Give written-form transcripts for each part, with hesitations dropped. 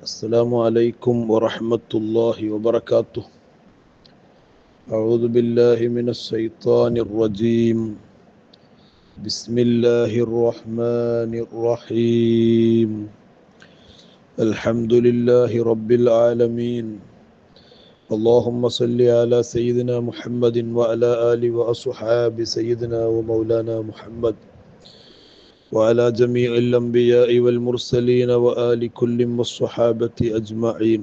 السلام عليكم ورحمة الله وبركاته. أعوذ بالله من الشيطان الرجيم. بسم الله الرحمن الرحيم. الحمد لله رب العالمين. اللهم صل على سيدنا محمد وعلى آله وأصحاب سيدنا ومولانا محمد وعلى جميع الأنبياء والمرسلين وآل كل والصحابة أجمعين.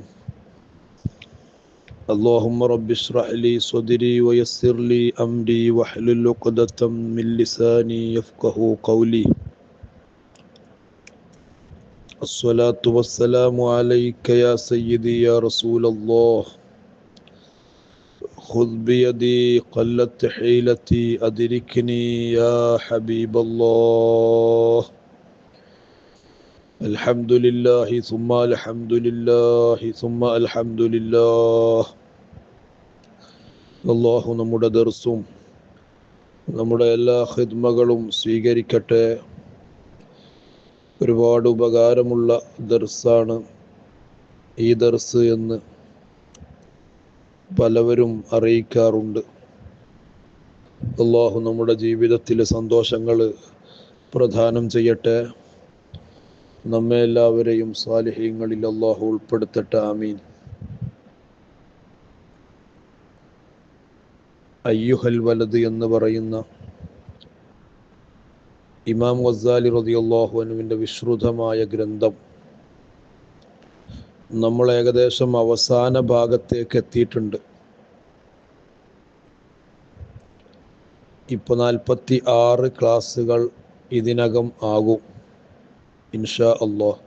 اللهم رب اشرح لي صدري ويسر لي أمري واحلل عقدة من لساني يفقه قولي. الصلاة والسلام عليك يا سيدي يا رسول الله. خذ بيدي قلت حيلتي أدركني يا حبيب الله. الحمد لله ثم الحمد لله ثم الحمد لله. അല്ലാഹു നമ്മുടെ ദർസും നമ്മുടെ എല്ലാ ഖിദ്മകളും സ്വീകരിക്കട്ടെ. ഒരുപാട് ഉപകാരമുള്ള ദർസാണ് ഈ ദർസ് എന്ന് പലവരും അറിയിക്കാറുണ്ട്. അല്ലാഹു നമ്മുടെ ജീവിതത്തിലെ സന്തോഷങ്ങൾ പ്രദാനം ചെയ്യട്ടെ. നമ്മെ എല്ലാവരെയും സാലിഹീങ്ങളിൽ അല്ലാഹു ഉൾപ്പെടുത്തട്ടെ. ആമീൻ. അയ്യുഹൽ വലദ് എന്ന് പറയുന്ന ഇമാം ഗസാലി റളിയല്ലാഹു അൻഹുവിൻ്റെ വിശ്രുതമായ ഗ്രന്ഥം നമ്മൾ ഏകദേശം അവസാന ഭാഗത്തേക്ക് എത്തിയിട്ടുണ്ട്. ഇപ്പോൾ 46 ക്ലാസ്സുകൾ ഇതിനകം ആകും ഇൻഷാ അല്ലാഹ്.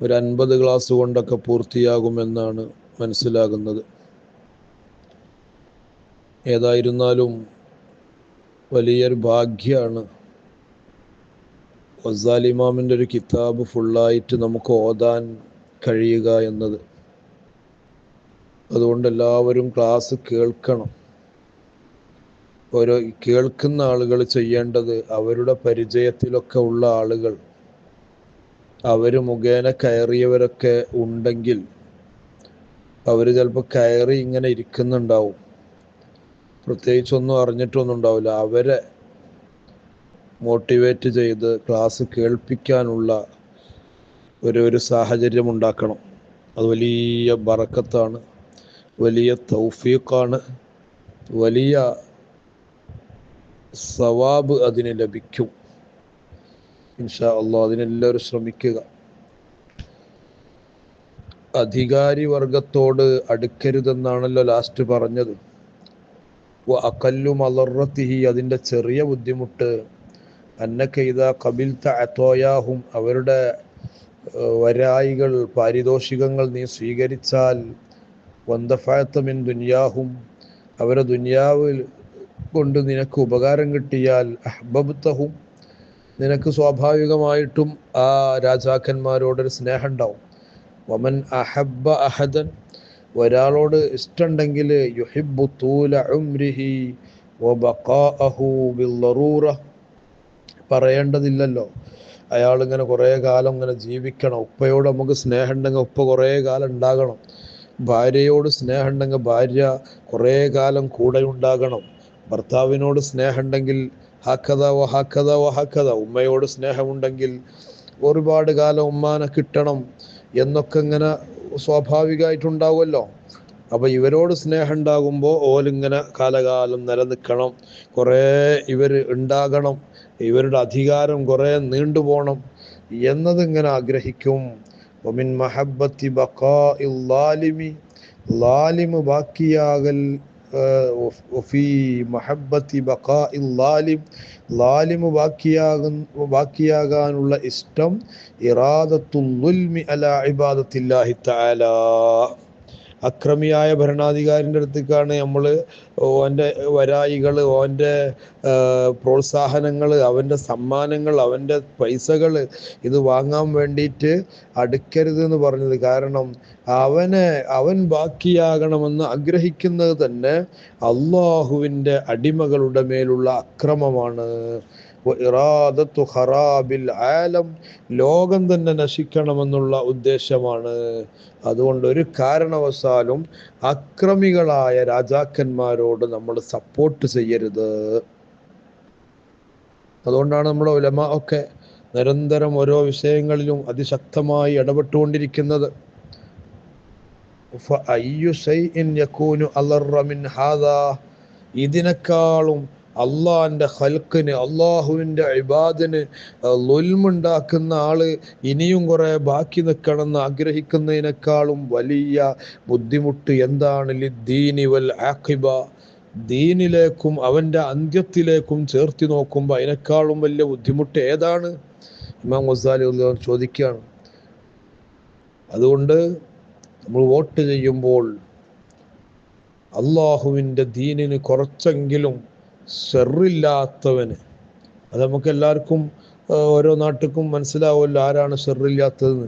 ഒരു 50 ക്ലാസ് കൊണ്ടൊക്കെ പൂർത്തിയാകുമെന്നാണ് മനസ്സിലാകുന്നത്. ഏതായിരുന്നാലും വലിയൊരു ഭാഗ്യമാണ് ഗസാലി ഇമാമിൻ്റെ ഒരു കിതാബ് ഫുള്ളായിട്ട് നമുക്ക് ഓതാൻ കഴിയുക എന്നത്. അതുകൊണ്ട് എല്ലാവരും ക്ലാസ് കേൾക്കണം. ഓരോ കേൾക്കുന്ന ആളുകൾ ചെയ്യേണ്ടത്, അവരുടെ പരിചയത്തിലൊക്കെ ഉള്ള ആളുകൾ, അവർ മുഖേന കയറിയവരൊക്കെ ഉണ്ടെങ്കിൽ അവർ ചിലപ്പോൾ കയറി ഇങ്ങനെ ഇരിക്കുന്നുണ്ടാവും, പ്രത്യേകിച്ചൊന്നും അറിഞ്ഞിട്ടൊന്നും ഉണ്ടാവില്ല. അവരെ മോട്ടിവേറ്റ് ചെയ്ത് ക്ലാസ് കേൾപ്പിക്കാനുള്ള ഒരു സാഹചര്യം ഉണ്ടാക്കണം. അത് വലിയ ബറക്കത്താണ്, വലിയ തൗഫീഖാണ്, വലിയ സവാബ് അതിന് ലഭിക്കും ഇൻഷാ അല്ലാഹ്. അതിനെല്ലാവരും ശ്രമിക്കുക. അധികാരി വർഗത്തോട് അടുക്കരുതെന്നാണല്ലോ ലാസ്റ്റ് പറഞ്ഞത്. അഖല്ലു മളറത്തിഹി, അതിൻ്റെ ചെറിയ ബുദ്ധിമുട്ട്, അന്നക ഇദാ ഖബിൽത അതോയാഹും, അവരുടെ വരായികൾ പാരിതോഷികങ്ങൾ നീ സ്വീകരിച്ചാൽ, വന്ദഫഅത മിൻ ദുനിയാഹും, അവരെ ദുനിയാവിൽ കൊണ്ട് നിനക്ക് ഉപകാരം കിട്ടിയാൽ, അഹ്ബബ്തഹും, നിനക്ക് സ്വാഭാവികമായിട്ടും ആ രാജാക്കന്മാരോടൊരു സ്നേഹം ഉണ്ടാവും. വമൻ അഹബ്ബ അഹദൻ, ഒരാളോട് ഇഷ്ടമുണ്ടെങ്കിൽ, യുഹിബ്ബു തൂല ഉംരിഹി വബഖാഅഹു ബിൽളറൂറ, പറയേണ്ടതില്ലല്ലോ, അയാളിങ്ങനെ കുറേ കാലം ഇങ്ങനെ ജീവിക്കണം. ഉപ്പയോട് നമുക്ക് സ്നേഹം ഉണ്ടെങ്കിൽ ഉപ്പ കുറേ കാലം ഉണ്ടാകണം. ഭാര്യയോട് സ്നേഹം ഉണ്ടെങ്കിൽ ഭാര്യ കുറേ കാലം കൂടെ ഉണ്ടാകണം. ഭർത്താവിനോട് സ്നേഹമുണ്ടെങ്കിൽ ഹാക്കഥ വഹാക്കഥ വഹാക്കഥ, ഉമ്മയോട് സ്നേഹമുണ്ടെങ്കിൽ ഒരുപാട് കാലം ഉമ്മാനെ കിട്ടണം എന്നൊക്കെ ഇങ്ങനെ സ്വാഭാവികമായിട്ടുണ്ടാവുമല്ലോ. അപ്പോൾ ഇവരോട് സ്നേഹം ഉണ്ടാകുമ്പോൾ ഓലിങ്ങനെ കാലകാലം നിലനിൽക്കണം, കുറേ ഇവർ ഉണ്ടാകണം, ഇവരുടെ അധികാരം കുറേ നീണ്ടുപോകണം എന്നതിങ്ങനെ ആഗ്രഹിക്കും. വമിൻ മഹബ്ബത്തി ബഖാഇൽ ളാലിമി, ളാലിമ് ബാക്കിയാകൽ, ഫീ മഹബ്ബത്തി ബഖാഇൽ ളാലിം, ളാലിമ് ബാക്കിയാകാനുള്ള ഇഷ്ടം, ഇറാദത്തുൽ ളുൽമി അലാ ഇബാദത്തില്ലാഹി തആല, അക്രമിയായ ഭരണാധികാരിൻ്റെ അടുത്തേക്കാണ് നമ്മൾ ഓൻ്റെ വരായികൾ, ഓൻ്റെ പ്രോത്സാഹനങ്ങൾ, അവൻ്റെ സമ്മാനങ്ങൾ, അവൻ്റെ പൈസകൾ ഇത് വാങ്ങാൻ വേണ്ടിയിട്ട് അടുക്കരുത് എന്ന് പറഞ്ഞത്. കാരണം അവൻ ബാക്കിയാകണമെന്ന് ആഗ്രഹിക്കുന്നത് തന്നെ അള്ളാഹുവിൻ്റെ അടിമകളുടെ മേലുള്ള അക്രമമാണ്. ഇറാദത്തു ഖറാബിൽ ആലം, ലോകം തന്നെ നശിക്കണമെന്നുള്ള ഉദ്ദേശമാണ്. അതുകൊണ്ട് ഒരു കാരണവശാലും അക്രമികളായ രാജാക്കന്മാരോട് നമ്മൾ സപ്പോർട്ട് ചെയ്യരുത്. അതുകൊണ്ടാണ് നമ്മുടെ ഉലമാ ഒക്കെ നിരന്തരം ഓരോ വിഷയങ്ങളിലും അതിശക്തമായി ഇടപെട്ടുകൊണ്ടിരിക്കുന്നത്. ഇതിനേക്കാളും അള്ളാഹിന്റെ ഖൽഖിന്, അള്ളാഹുവിന്റെ ഇബാദിന് ളുൽമുണ്ടാക്കുന്ന ആള് ഇനിയും കുറെ ബാക്കി നിൽക്കണമെന്ന് ആഗ്രഹിക്കുന്നതിനേക്കാളും വലിയ ബുദ്ധിമുട്ട് എന്താണ്? ലിദ്ദീനി വൽ ആഖിബ, ദീനിലേക്കും അവന്റെ അന്ത്യത്തിലേക്കും ചേർത്തി നോക്കുമ്പോൾ അതിനേക്കാളും വലിയ ബുദ്ധിമുട്ട് ഏതാണ്? ഇമാം ഗസാലി ചോദിക്കുകയാണ്. അതുകൊണ്ട് നമ്മൾ വോട്ട് ചെയ്യുമ്പോൾ അള്ളാഹുവിൻ്റെ ദീനിന് കുറച്ചെങ്കിലും ഷെറില്ലാത്തവന്, അത് നമുക്ക് എല്ലാവർക്കും ഓരോ നാട്ടിലും മനസ്സിലാവുമല്ലോ ആരാണ് ഷെറില്ലാത്തതെന്ന്,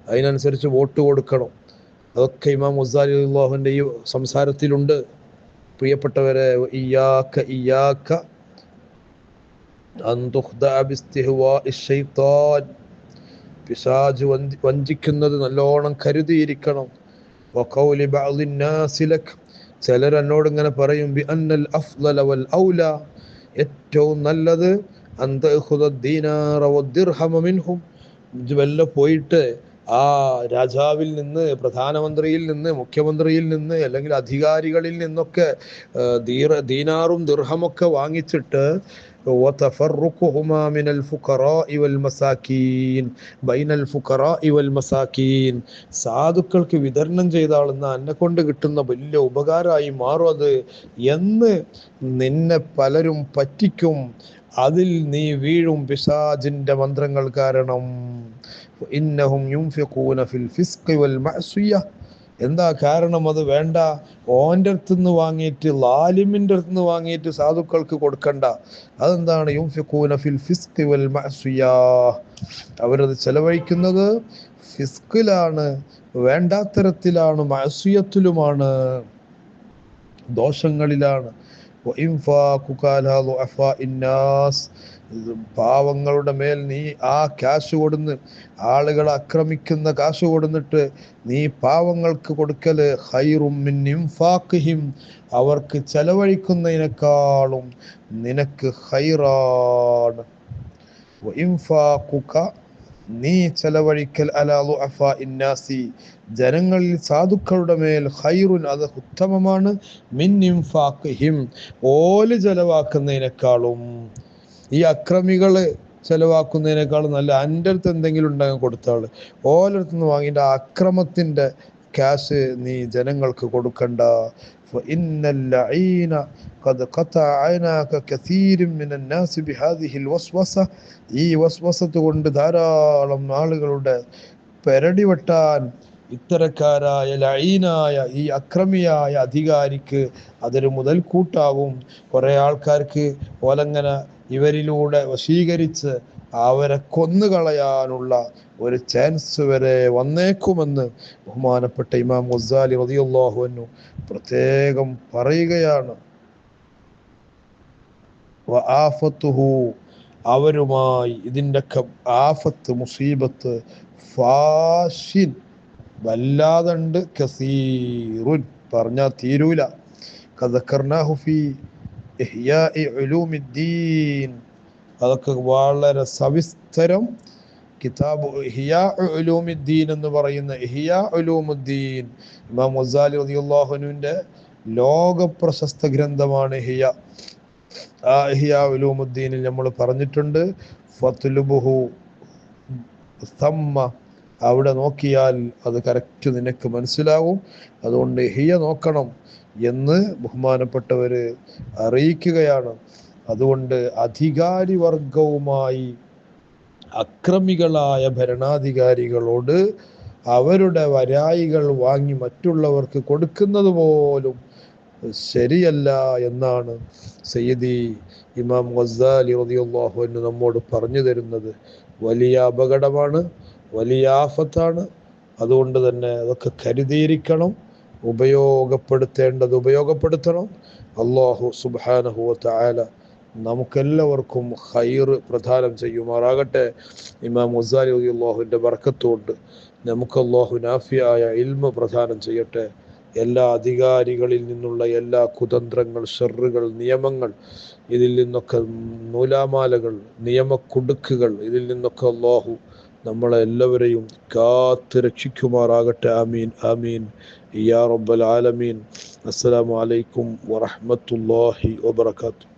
അതിനനുസരിച്ച് വോട്ട് കൊടുക്കണം. അതൊക്കെ ഇമാം ഗസാലി അള്ളാഹുവിൻ്റെ ഈ സംസാരത്തിലുണ്ട്. പ്രിയപ്പെട്ടവരെ, ഇയ്യാക ഇയ്യാക അൻ തുഖ്ദഅ ബിസ്തിഹ്വാഇ ശൈത്താൻ, പിശാച് വഞ്ചിക്കുന്നത് നല്ലോണം കരുതിയിരിക്കണം. വഖൗലി ബഅ്ദിൻ നാസി ലക, ചിലർ എന്നോട് ഇങ്ങനെ പറയും, ബി അന്നൽ അഫ്ളല വൽ ഔല, ഏറ്റവും നല്ലത് അൻ തഅഖുദ ദീനാറ വദ്ദിർഹമ മിൻഹും, വല്ല പോയിട്ട് ആ രാജാവിൽ നിന്ന്, പ്രധാനമന്ത്രിയിൽ നിന്ന്, മുഖ്യമന്ത്രിയിൽ നിന്ന്, അല്ലെങ്കിൽ അധികാരികളിൽ നിന്നൊക്കെ ദീനാറും ദിർഹമൊക്കെ വാങ്ങിച്ചിട്ട് وتفرقهما من الفقراء والمساكين بين الفقراء والمساكين, സാധുക്കൾക്ക് വിതരണം ചെയ്താളുന്ന എന്നെ കൊണ്ട് കിട്ടുന്ന വലിയ ഉപകാരമായി മാറും അത് എന്ന് നിന്നെ പലരും പറ്റിക്കും. അതിൽ നീ വീഴും പിശാചിന്റെ മന്ത്രങ്ങൾ കാരണം. ഇന്നഹും യുൻഫിഖൂന ഫിൽ ഫിസ്ഖി വൽ മഅസിയ, എന്താ കാരണം? അത് വേണ്ട, ഓൻ്റെ അടുത്തുനിന്ന് വാങ്ങിയിട്ട്, ലാലിമിൻ്റെ അടുത്തുനിന്ന് വാങ്ങിയിട്ട് സാധുക്കൾക്ക് കൊടുക്കണ്ട. അതെന്താണ്? യുൻഫിഖൂന ഫിൽ ഫിസ്ഖി വൽ മഅസിയ, അവരത് ചെലവഴിക്കുന്നത് ഫിസ്ഖിലാണ്, വേണ്ടാത്തരത്തിലാണ്, മഅസിയത്തിലുമാണ്, ദോഷങ്ങളിലാണ്. പാവങ്ങളുടെ മേൽ നീ ആ കാശ് കൊടുന്ന്, ആളുകളെ ആക്രമിക്കുന്ന കാശ് കൊടുന്നിട്ട് നീ പാവങ്ങൾക്ക് കൊടുക്കല് ഖൈറും മിൻ ഇൻഫാഖിഹിം, അവർക്ക് ചെലവഴിക്കുന്നതിനേക്കാളും നിനക്ക് ഖൈറാണ്. വഇൻഫാഖുക, നീ ചെലവഴിക്കൽ അലാ ദുഅഫാഇൻ നാസി, ജനങ്ങളിൽ സാധുക്കളുടെ മേൽ ഖൈറുൻ, അത് ഉത്തമമാണ്, മിൻ ഇൻഫാഖിഹിം, ഓല് ചെലവാക്കുന്നതിനേക്കാളും. ഈ അക്രമികള് ചെലവാക്കുന്നതിനേക്കാളും നല്ല എൻ്റെ അടുത്ത് എന്തെങ്കിലും ഉണ്ടെങ്കിൽ കൊടുത്താള്, ഓലടുത്തുനിന്ന് വാങ്ങിയിട്ട് ആ അക്രമത്തിന്റെ ക്യാഷ് നീ ജനങ്ങൾക്ക് കൊടുക്കണ്ട. ഫഇന്നൽ ലഈന ഖദ് ഖതഅ അനാക കസീറുൻ മിനൻ നാസി ബിഹാദിഹിൽ വസ്വസ, ഈ വസ്വസത്ത് കൊണ്ട് ധാരാളം ആളുകളുടെ പെരടി വെട്ടാൻ ഇത്തരക്കാരായ ലഈനായ ഈ അക്രമിയായ അധികാരിക്ക് അതൊരു മുതൽക്കൂട്ടാവും. കുറെ ആൾക്കാർക്ക് ഓലങ്ങനെ ഇവരിലൂടെ വശീകരിച്ച് അവരെ കൊന്നുകളയാനുള്ള ഒരു ചാൻസ് വരെ വന്നേക്കുമെന്ന് ബഹുമാനപ്പെട്ട ഇമാം ഗസാലി റളിയല്ലാഹു അൻഹു പ്രത്യേകം പറയുകയാണ്. വആഫത്തുഹു, അവരുമായി ഇതിൻ്റെയൊക്കെ ആഫത്ത്, മുസീബത്ത്, ഫാഷിൻ, വല്ലാതുണ്ട്, കസീറുൻ, പറഞ്ഞാൽ തീരൂല. കദക്കർനാഹു ഫീ ഇഹ്യാഇ ഉലൂമിദ്ദീൻ, അതൊക്കെ വളരെ സവിസ്തരം കിതാബ് ഇഹ്യാ ഉലൂമിദ്ദീൻ എന്ന് പറയുന്ന ഇഹ്യാ ഉലൂമുദ്ദീൻ, ഇമാം ഗസാലി റളിയല്ലാഹു അൻഹുവിന്റെ ലോക പ്രശസ്ത ഗ്രന്ഥമാണ് ഇഹ്യാ. ആ ഇഹ്യാ ഉലൂമുദ്ദീനിൽ നമ്മൾ പറഞ്ഞിട്ടുണ്ട്, ഫത്ലുബുഹു തമ്മ, അവിടെ നോക്കിയാൽ അത് കറക്റ്റ് നിനക്ക് മനസ്സിലാവും. അതുകൊണ്ട് ഇഹ്യ നോക്കണം എന്ന് ബഹുമാനപ്പെട്ടവര് അറിയിക്കുകയാണ്. അതുകൊണ്ട് അധികാരി വർഗവുമായി, അക്രമികളായ ഭരണാധികാരികളോട് അവരുടെ വരായികൾ വാങ്ങി മറ്റുള്ളവർക്ക് കൊടുക്കുന്നത് പോലും ശരിയല്ല എന്നാണ് സയ്യിദി ഇമാം ഗസാലി റളിയല്ലാഹു അൻഹു നമ്മോട് പറഞ്ഞു തരുന്നത്. വലിയ അപകടമാണ്, വലിയ ആഫത്താണ്. അതുകൊണ്ട് തന്നെ അതൊക്കെ കരുതിയിരിക്കണം, ഉപയോഗപ്പെടുത്തേണ്ടത് ഉപയോഗപ്പെടുത്തണം. അല്ലാഹു സുബ്ഹാനഹു വ തആല നമുക്കെല്ലാവർക്കും ഖൈർ പ്രദാനം ചെയ്യുമാറാകട്ടെ. ഇമാം ഗസാലി റളിയല്ലാഹുവിൻ്റെ ബർക്കത്തുകൊണ്ട് നമുക്ക് അല്ലാഹു നാഫിയായ ഇൽമ പ്രദാനം ചെയ്യട്ടെ. എല്ലാ അധികാരികളിൽ നിന്നുള്ള എല്ലാ കുതന്ത്രങ്ങൾ, ഷർറുകൾ, നിയമങ്ങൾ, ഇതിൽ നിന്നൊക്കെ നൂലാമാലകൾ, നിയമക്കുടുക്കുകൾ, ഇതിൽ നിന്നൊക്കെ അല്ലാഹു നമ്മളെ എല്ലാവരെയും കാത്ത് രക്ഷിക്കുമാറാകട്ടെ. ആമീൻ ആമീൻ യാ റബ്ബൽ ആലമീൻ. അസ്സലാമു അലൈക്കും വറഹ്മത്തുള്ളാഹി വബറകാതുഹു.